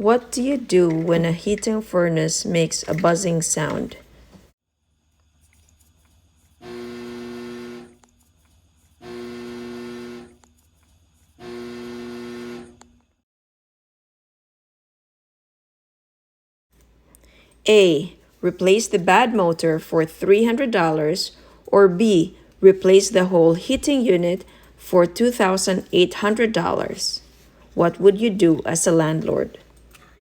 What do you do when a heating furnace makes a buzzing sound? A. Replace the bad motor for $300, or B. Replace the whole heating unit for $2,800. What would you do as a landlord?